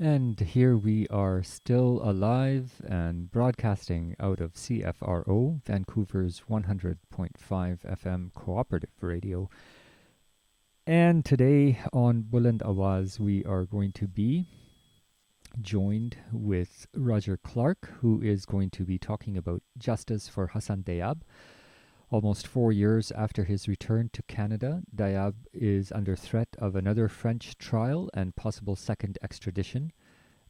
And here we are still alive and broadcasting out of CFRO, Vancouver's 100.5 FM cooperative radio. And today on Buland Awaz, we are going to be joined with Roger Clark, who is going to be talking about justice for Hassan Diab. Almost 4 years after his return to Canada, Diab is under threat of another French trial and possible second extradition.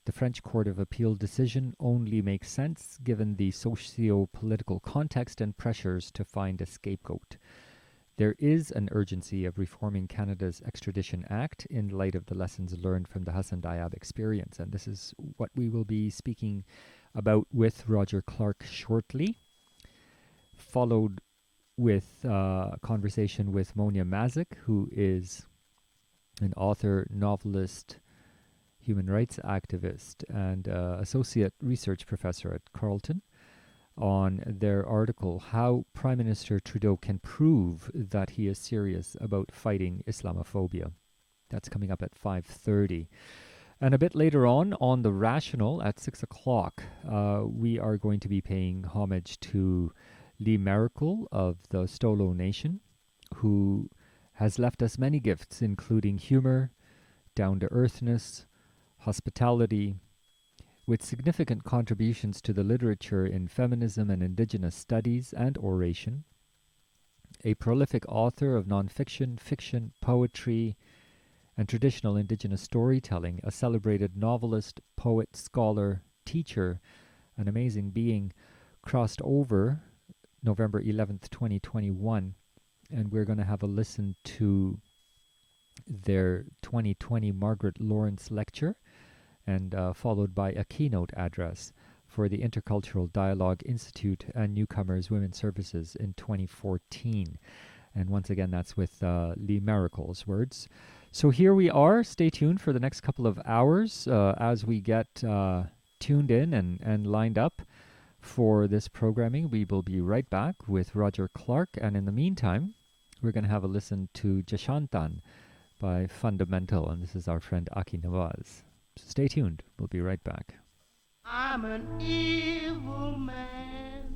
The French Court of Appeal decision only makes sense given the socio-political context and pressures to find a scapegoat. There is an urgency of reforming Canada's Extradition Act in light of the lessons learned from the Hassan Diab experience, and this is what we will be speaking about with Roger Clark shortly, followed with a conversation with Monia Mazik, who is an author, novelist, human rights activist, and associate research professor at Carleton, on their article, How Prime Minister Trudeau Can Prove That He Is Serious About Fighting Islamophobia. That's coming up at 5:30. And a bit later on The Rational at 6 o'clock, we are going to be paying homage to Lee Maracle of the Stolo Nation, who has left us many gifts, including humor, down-to-earthness, hospitality, with significant contributions to the literature in feminism and Indigenous studies and oration. A prolific author of nonfiction, fiction, poetry, and traditional Indigenous storytelling, a celebrated novelist, poet, scholar, teacher, an amazing being, crossed over November 11th, 2021, and we're going to have a listen to their 2020 Margaret Lawrence lecture, and followed by a keynote address for the Intercultural Dialogue Institute and Newcomers Women's Services in 2014. And once again, that's with Lee Maracle's words. So here we are. Stay tuned for the next couple of hours as we get tuned in and lined up for this programming. We will be right back with Roger Clark, and in the meantime, we're going to have a listen to Jashantan by Fundamental, and this is our friend Aki Nawaz. So stay tuned. We'll be right back. I'm an evil man.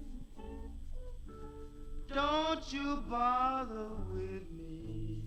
Don't you bother with me.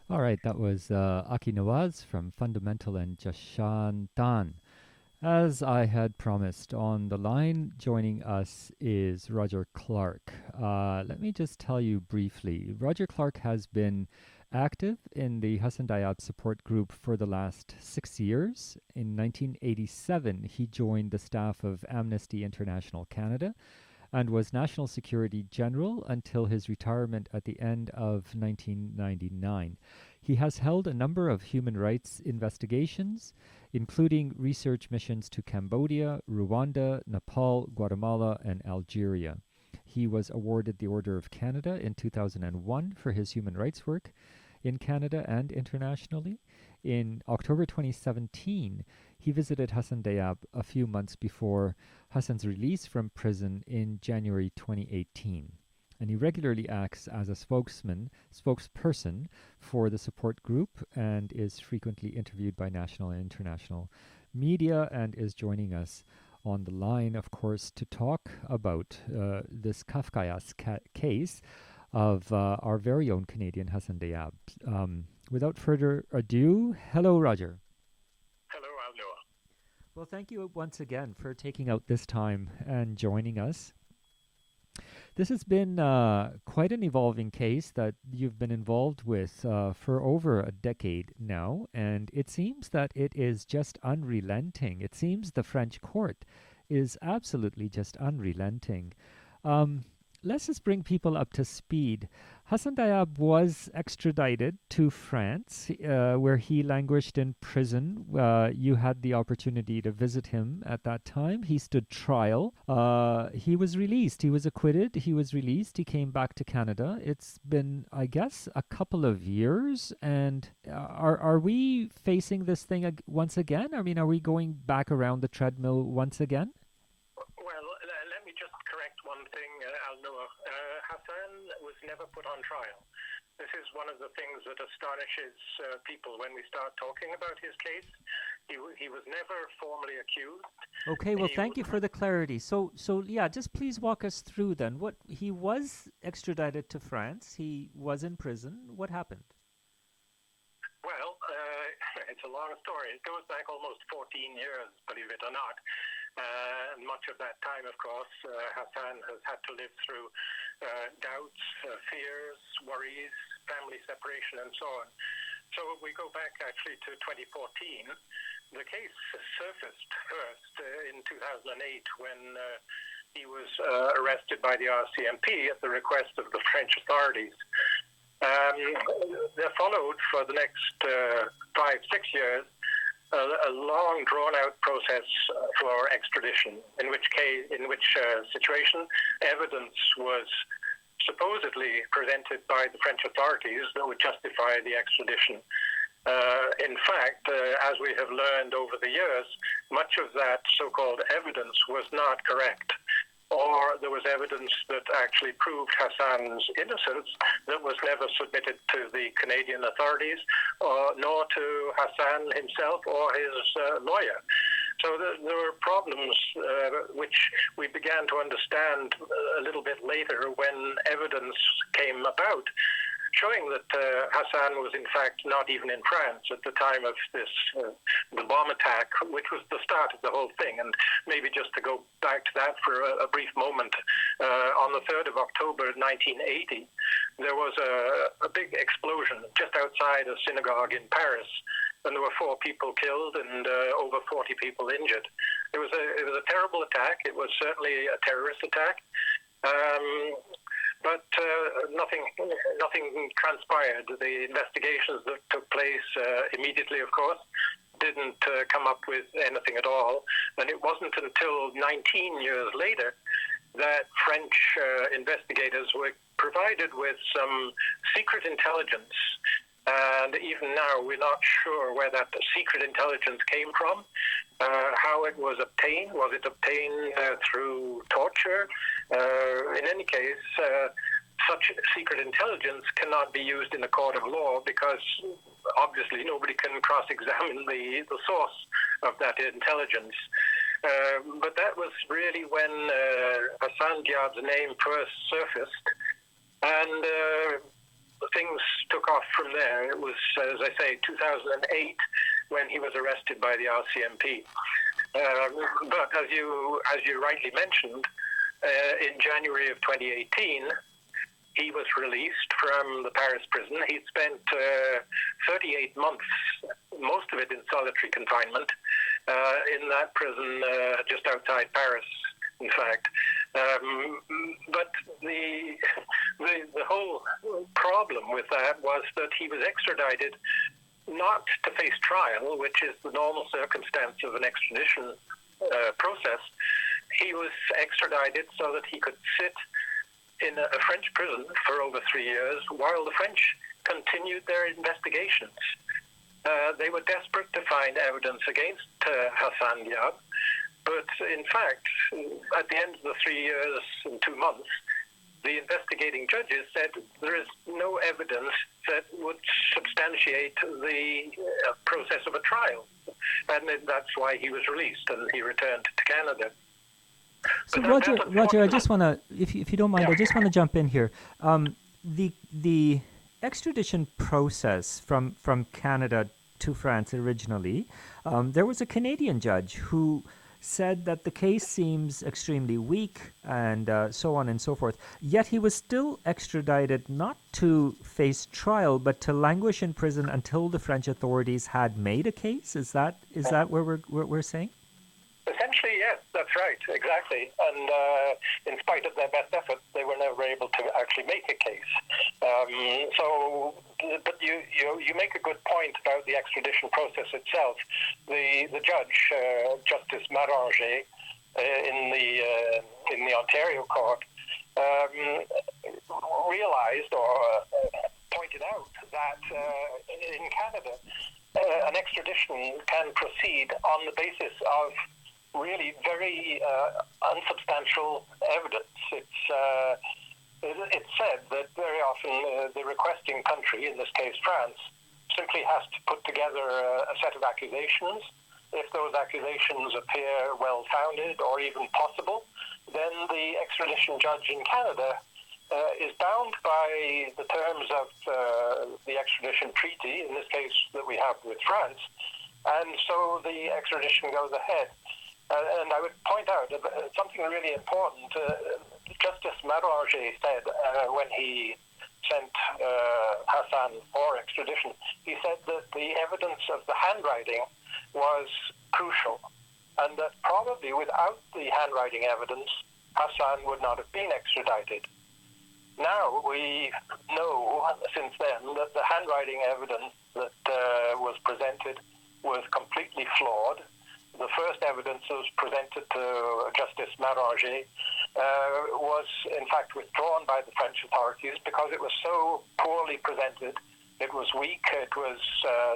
All right, that was Aki Nawaz from Fundamental and Jashantan. As I had promised, on the line joining us is Roger Clark. Let me just tell you briefly, Roger Clark has been active in the Hassan Diab support group for the last 6 years. In 1987, he joined the staff of Amnesty International Canada and was National Security General until his retirement at the end of 1999. He has held a number of human rights investigations, including research missions to Cambodia, Rwanda, Nepal, Guatemala, and Algeria. He was awarded the Order of Canada in 2001 for his human rights work in Canada and internationally. In October 2017, he visited Hassan Diab a few months before Hassan's release from prison in January 2018. And he regularly acts as a spokesperson for the support group, and is frequently interviewed by national and international media, and is joining us on the line, of course, to talk about this Kafkaesque case of our very own Canadian Hassan Diab. Without further ado, hello, Roger. Hello, Alnoor. Well, thank you once again for taking out this time and joining us. This has been quite an evolving case that you've been involved with for over a decade now, and it seems that it is just unrelenting. It seems the French court is absolutely just unrelenting. Um, let's just bring people up to speed. Hassan Diab was extradited to France, where he languished in prison. You had the opportunity to visit him at that time. He stood trial. He was released. He was acquitted. He was released. He came back to Canada. It's been, I guess, a couple of years. And are we facing this thing once again? I mean, are we going back around the treadmill once again? Well, let me just correct one thing, Alnoor. Hassan was never put on trial. This is one of the things that astonishes people when we start talking about his case. He was never formally accused. Okay, well, thank you for the clarity. So yeah, just please walk us through then. What he was extradited to France. He was in prison. What happened? Well, it's a long story. It goes back almost 14 years, believe it or not. And much of that time, of course, Hassan has had to live through doubts, fears, worries, family separation, and so on. So we go back actually to 2014. The case surfaced first in 2008 when he was arrested by the RCMP at the request of the French authorities. There followed for the next 5-6 years a long, drawn-out process for extradition, in which situation evidence was supposedly presented by the French authorities that would justify the extradition. In fact, as we have learned over the years, much of that so-called evidence was not correct, or there was evidence that actually proved Hassan's innocence that was never submitted to the Canadian authorities, nor to Hassan himself or his lawyer. So there were problems which we began to understand a little bit later when evidence came about, showing that Hassan was in fact not even in France at the time of this the bomb attack, which was the start of the whole thing. And maybe just to go back to that for a brief moment, on the 3rd of October 1980, there was a big explosion just outside a synagogue in Paris, and there were 4 people killed and over 40 people injured. It was a terrible attack. It was certainly a terrorist attack. But nothing transpired. The investigations that took place immediately, of course, didn't come up with anything at all. And it wasn't until 19 years later that French investigators were provided with some secret intelligence. And even now, we're not sure where that secret intelligence came from, how it was obtained. Was it obtained through torture? In any case, such secret intelligence cannot be used in a court of law because obviously nobody can cross-examine the source of that intelligence. But that was really when Hassan Diab's name first surfaced, and things took off from there. It was, as I say, 2008 when he was arrested by the RCMP. But as you rightly mentioned, in January of 2018, he was released from the Paris prison. He spent 38 months, most of it in solitary confinement, in that prison just outside Paris, in fact. But the whole problem with that was that he was extradited not to face trial, which is the normal circumstance of an extradition process. He was extradited so that he could sit in a French prison for over 3 years while the French continued their investigations. They were desperate to find evidence against Hassan Diab, but in fact, at the end of the 3 years and 2 months, the investigating judges said there is no evidence that would substantiate the process of a trial. And that's why he was released and he returned to Canada. So Roger, I just want to, if you don't mind, I just want to jump in here. The extradition process from Canada to France originally, there was a Canadian judge who said that the case seems extremely weak and so on and so forth. Yet he was still extradited not to face trial, but to languish in prison until the French authorities had made a case. Is that what we're saying? Essentially, yes, that's right, exactly. And in spite of their best efforts, they were never able to actually make a case. But you make a good point about the extradition process itself. The judge, Justice Maranger, in the Ontario court, realized or pointed out that in Canada, an extradition can proceed on the basis of really very unsubstantial evidence. It's said that very often the requesting country, in this case France, simply has to put together a set of accusations. If those accusations appear well-founded or even possible, then the extradition judge in Canada is bound by the terms of the extradition treaty, in this case that we have with France, and so the extradition goes ahead. And I would point out something really important. Justice Maranger said when he sent Hassan for extradition, he said that the evidence of the handwriting was crucial, and that probably without the handwriting evidence, Hassan would not have been extradited. Now we know since then that the handwriting evidence that was presented was completely flawed. The first evidence that was presented to Justice Maranger was in fact withdrawn by the French authorities because it was so poorly presented. It was weak, it was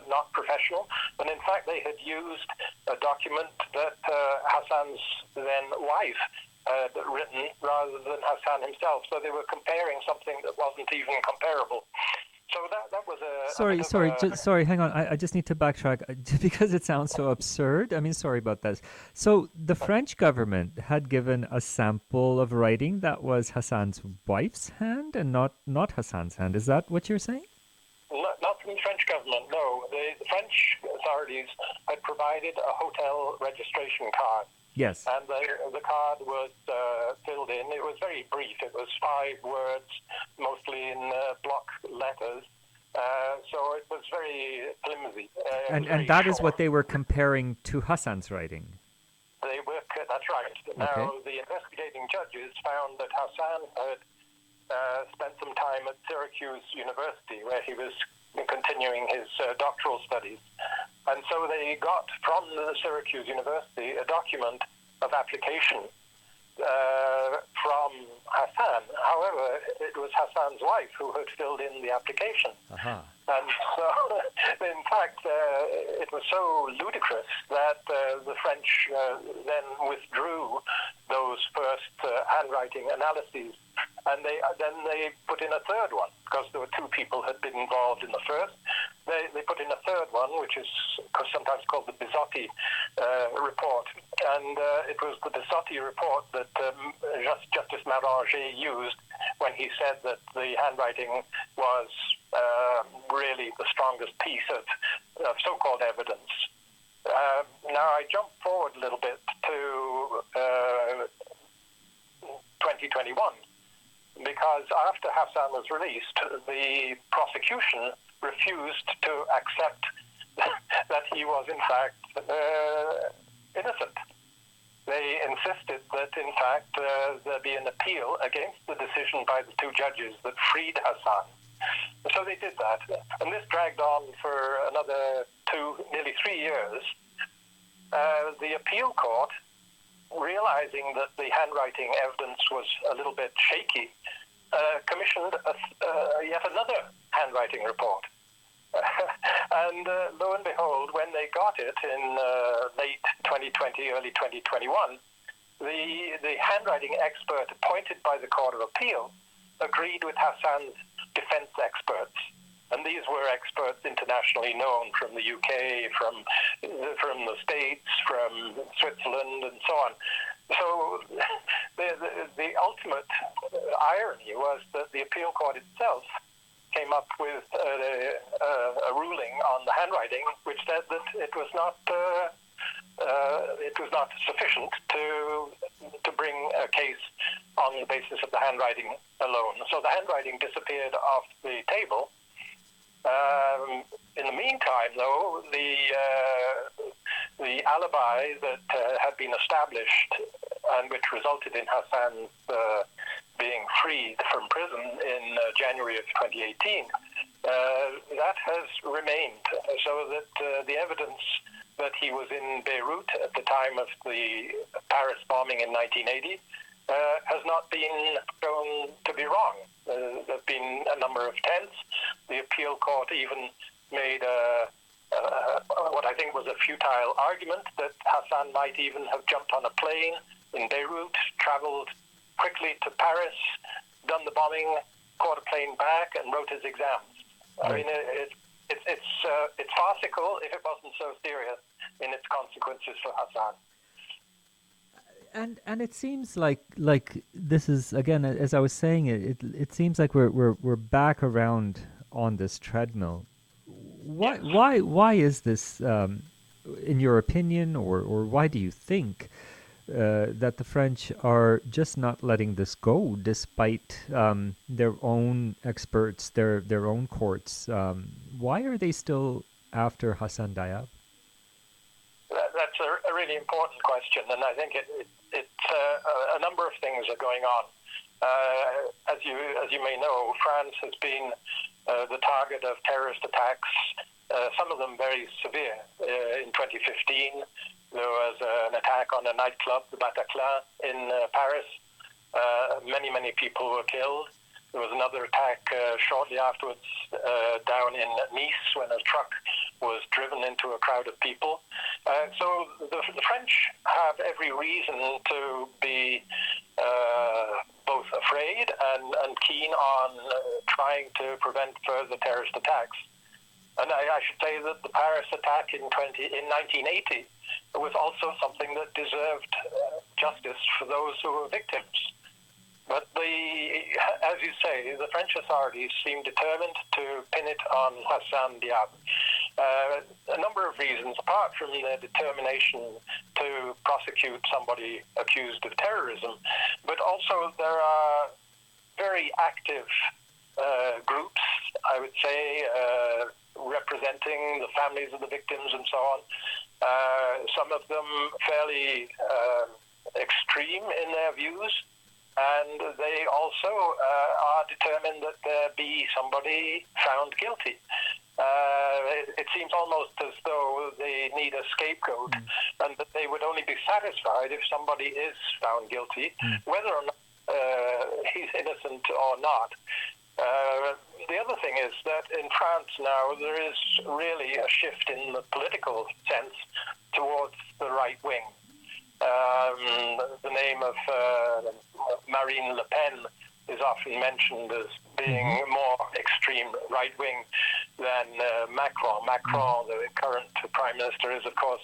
not professional, and in fact they had used a document that Hassan's then wife had written rather than Hassan himself. So they were comparing something that wasn't even comparable. So that was a... Sorry, hang on. I just need to backtrack because it sounds so absurd. I mean, sorry about this. So the French government had given a sample of writing that was Hassan's wife's hand and not Hassan's hand. Is that what you're saying? Not from the French government, no. The French authorities had provided a hotel registration card. Yes. And the card was filled in. It was very brief. It was 5 words, mostly in block letters. So it was very flimsy. And that is what they were comparing to Hassan's writing. That's right. Now, the investigating judges found that Hassan had spent some time at Syracuse University, where he was continuing his doctoral studies. And so they got from the Syracuse University a document of application from Hassan. However, it was Hassan's wife who had filled in the application. Uh-huh. And so, in fact, it was so ludicrous that the French then withdrew those first handwriting analyses. And then they put in a third one, because there were 2 people had been involved in the first. They put in a third one, which is sometimes called the Bisotti report. And it was the Bisotti report that Justice Maranger used when he said that the handwriting was really the strongest piece of so-called evidence. Now, I jump forward a little bit to 2021. Because after Hassan was released, the prosecution refused to accept that he was in fact innocent. They insisted that in fact there be an appeal against the decision by the 2 judges that freed Hassan. So they did that, and this dragged on for another nearly 3 years. The appeal court, realizing that the handwriting evidence was a little bit shaky, commissioned yet another handwriting report. And lo and behold, when they got it in late 2020, early 2021, the handwriting expert appointed by the Court of Appeal agreed with Hassan's defense experts. And these were experts internationally known from the UK, from the States, from Switzerland, and so on. So the ultimate irony was that the appeal court itself came up with a ruling on the handwriting, which said that it was not sufficient to bring a case on the basis of the handwriting alone. So the handwriting disappeared off the table. In the meantime, though, the alibi that had been established and which resulted in Hassan being freed from prison in January of 2018, that has remained, so that the evidence that he was in Beirut at the time of the Paris bombing in 1980 has not been shown to be wrong. There have been a number of attempts. The appeal court even made what I think was a futile argument that Hassan might even have jumped on a plane in Beirut, traveled quickly to Paris, done the bombing, caught a plane back, and wrote his exams. I mean, it's farcical if it wasn't so serious in its consequences for Hassan. And it seems like this is, again, as I was saying, it seems like we're back around on this treadmill. Why is this, in your opinion, or why do you think that the French are just not letting this go, despite their own experts, their own courts? Why are they still after Hassan Diab? That's a really important question, and I think it's a number of things are going on. As you may know, France has been the target of terrorist attacks, some of them very severe. In 2015, there was an attack on a nightclub, the Bataclan, in Paris. Many people were killed. There was another attack shortly afterwards down in Nice when a truck was driven into a crowd of people. So the French have every reason to be both afraid and keen on trying to prevent further terrorist attacks. And I should say that the Paris attack in 1980 was also something that deserved justice for those who were victims. But as you say, the French authorities seem determined to pin it on Hassan Diab. A number of reasons, apart from their determination to prosecute somebody accused of terrorism, but also there are very active groups, I would say, representing the families of the victims and so on. Some of them fairly extreme in their views. And they also are determined that there be somebody found guilty. It seems almost as though they need a scapegoat, and that they would only be satisfied if somebody is found guilty, whether or not he's innocent or not. The other thing is that in France now there is really a shift in the political sense towards the right wing. The name of Marine Le Pen is often mentioned as being more extreme right-wing than Macron. Macron, the current prime minister, is, of course,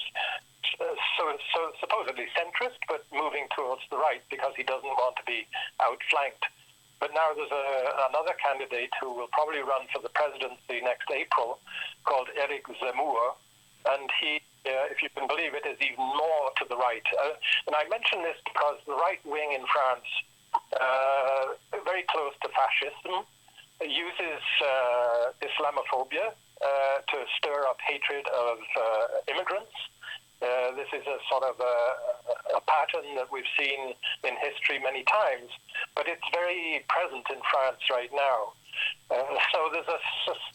so supposedly centrist, but moving towards the right because he doesn't want to be outflanked. But now there's another candidate who will probably run for the presidency next April, called Eric Zemmour, and he, if you can believe it, is even more to the right. And I mention this because the right wing in France, very close to fascism, uses Islamophobia to stir up hatred of immigrants. This is a sort of a pattern that we've seen in history many times, but it's very present in France right now. So there's a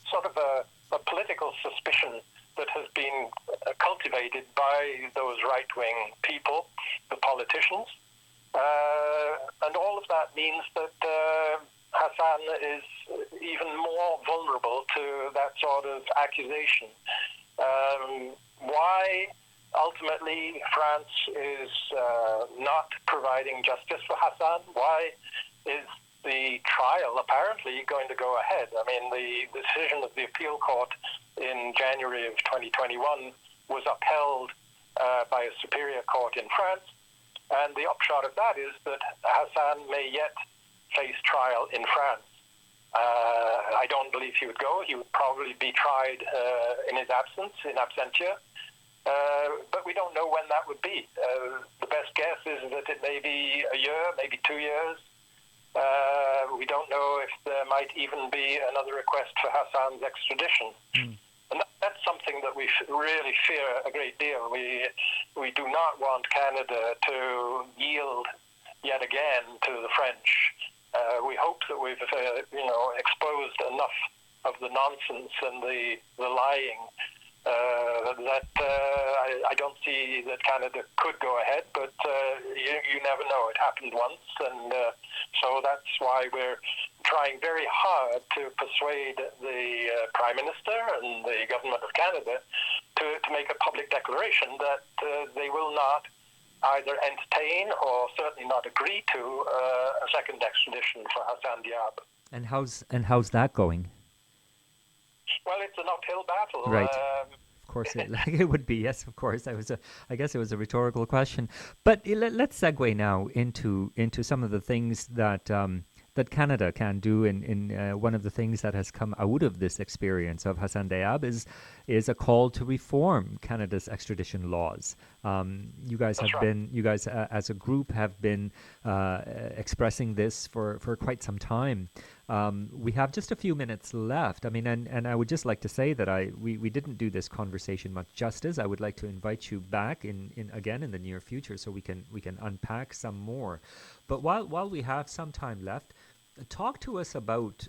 sort of a political suspicion that has been cultivated by those right-wing people, the politicians. And all of that means that Hassan is even more vulnerable to that sort of accusation. Why ultimately France is not providing justice for Hassan? Why is the trial apparently going to go ahead? I mean, the decision of the appeal court in January of 2021 was upheld by a superior court in France, and the upshot of that is that Hassan may yet face trial in France. I don't believe he would go. He would probably be tried in his absence, in absentia. But we don't know when that would be. The best guess is that it may be a year, maybe 2 years. We don't know if there might even be another request for Hassan's extradition. And that's something that we really fear a great deal. We do not want Canada to yield yet again to the French. We hope that we've exposed enough of the nonsense and the lying that I don't see that Canada could go ahead, but you never know. It happened once, and so that's why we're trying very hard to persuade the Prime Minister and the Government of Canada to make a public declaration that they will not either entertain or certainly not agree to a second extradition for Hassan Diab. And how's that going? Well, it's an uphill battle. Right. Of course, it would be. Yes, of course. I guess it was a rhetorical question. But let's segue now into some of the things that that Canada can do. In one of the things that has come out of this experience of Hassan Diab is a call to reform Canada's extradition laws. You guys as a group have been expressing this for quite some time. We have just a few minutes left. I mean, and I would just like to say that we didn't do this conversation much justice. I would like to invite you back again in the near future so we can unpack some more. But while we have some time left, talk to us about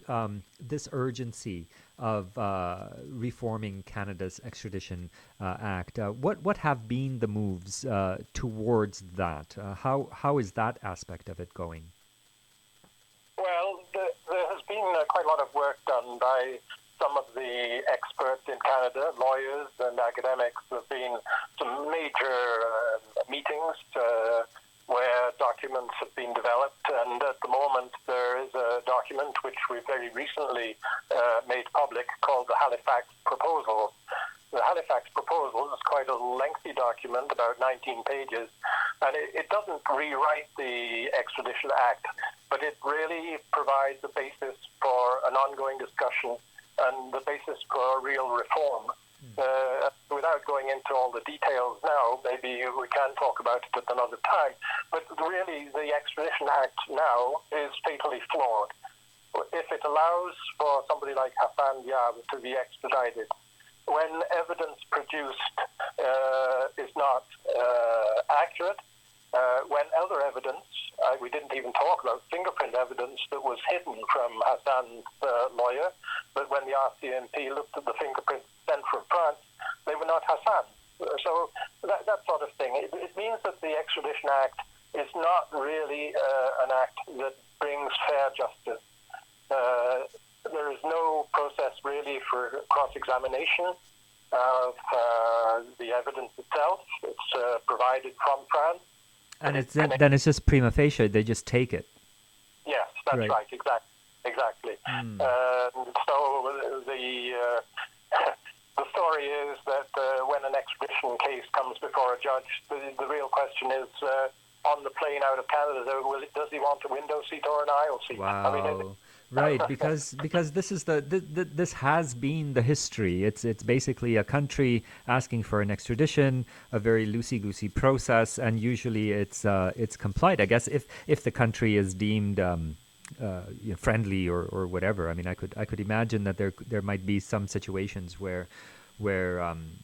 this urgency of reforming Canada's Extradition Act. What have been the moves towards that? How is that aspect of it going? Well, there has been quite a lot of work done by some of the experts in Canada, lawyers and academics. There have been some major meetings where documents have been developed, and at the moment there is a document which we very recently made public called the Halifax Proposal. The Halifax Proposal is quite a lengthy document, about 19 pages, and it doesn't rewrite the Extradition Act, but it really provides a basis for an ongoing discussion and the basis for real reform. Without going into all the details now, maybe we can talk about it at another time, but really the Extradition Act now is fatally flawed. If it allows for somebody like Hassan Diab to be extradited, when evidence produced is not accurate, when other evidence, we didn't even talk about fingerprint evidence that was hidden from Hassan's lawyer, but when the RCMP looked at the fingerprints sent from France, they were not Hassan's. So that sort of thing. It means that the Extradition Act is not really an act that brings fair justice. There is no process really for cross-examination of the evidence itself. It's provided from France. And then it's just prima facie, they just take it. Yes, that's right, exactly. So the story is that when an extradition case comes before a judge, the real question is, on the plane out of Canada, does he want a window seat or an aisle seat? Wow. I mean, right, because this is this has been the history. It's basically a country asking for an extradition, a very loosey-goosey process, and usually it's complied. I guess if the country is deemed friendly or whatever. I mean, I could imagine that there might be some situations where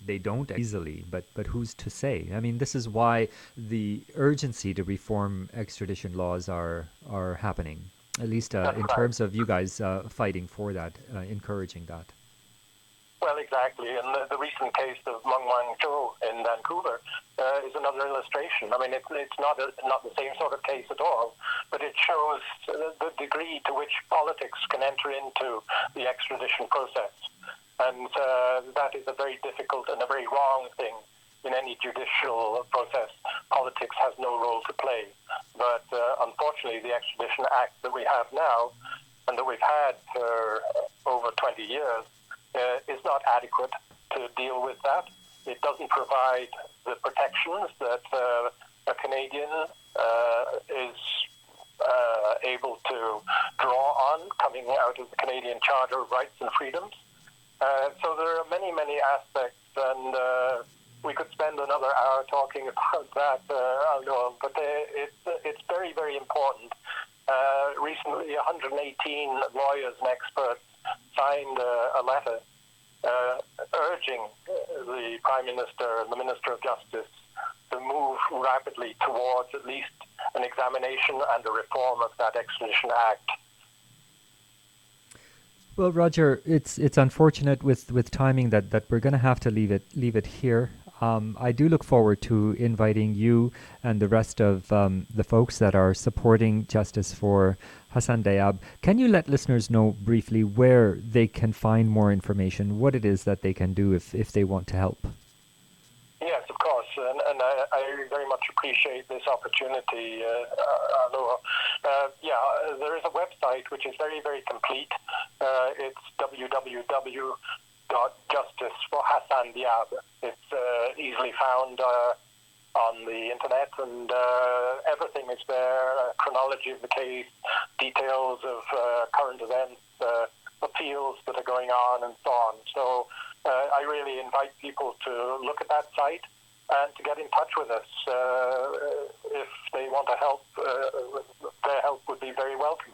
they don't easily, but who's to say? I mean, this is why the urgency to reform extradition laws are happening. At least in terms of you guys fighting for that, encouraging that. Well, exactly. And the recent case of Mung Wang Cho in Vancouver is another illustration. I mean, it's not the same sort of case at all, but it shows the degree to which politics can enter into the extradition process. And that is a very difficult and a very wrong thing. In any judicial process, politics has no role to play. But unfortunately, the Extradition Act that we have now and that we've had for over 20 years is not adequate to deal with that. It doesn't provide the protections that a Canadian is able to draw on coming out of the Canadian Charter of Rights and Freedoms. So there are many, many aspects, and we could spend another hour talking about that, Alnoor, but it's very, very important. Recently, 118 lawyers and experts signed a letter urging the Prime Minister and the Minister of Justice to move rapidly towards at least an examination and a reform of that Extradition Act. Well, Roger, it's unfortunate with timing that we're going to have to leave it here. I do look forward to inviting you and the rest of the folks that are supporting justice for Hassan Diab. Can you let listeners know briefly where they can find more information, what it is that they can do if they want to help? Yes, of course, and I very much appreciate this opportunity, Alnoor. There is a website which is very, very complete. It's www.justiceforhassandiab. It's easily found on the internet, and everything is there, chronology of the case, details of current events, appeals that are going on, and so on. So I really invite people to look at that site and to get in touch with us if they want to help. Their help would be very welcome.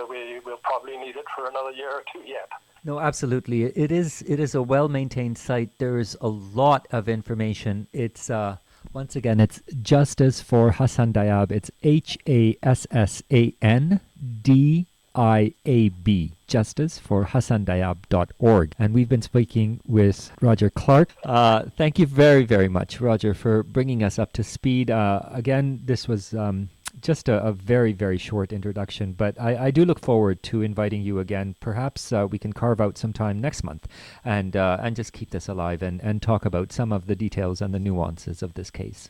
We will probably need it for another year or two yet. No, absolutely. It is a well-maintained site. There is a lot of information. It's once again, it's Justice for Hassan Diab. It's HASSANDIAB, justiceforhassandiab.org. And we've been speaking with Roger Clark. Thank you very, very much, Roger, for bringing us up to speed. Again, this was just a very, very short introduction, but I do look forward to inviting you again. Perhaps we can carve out some time next month and just keep this alive and talk about some of the details and the nuances of this case.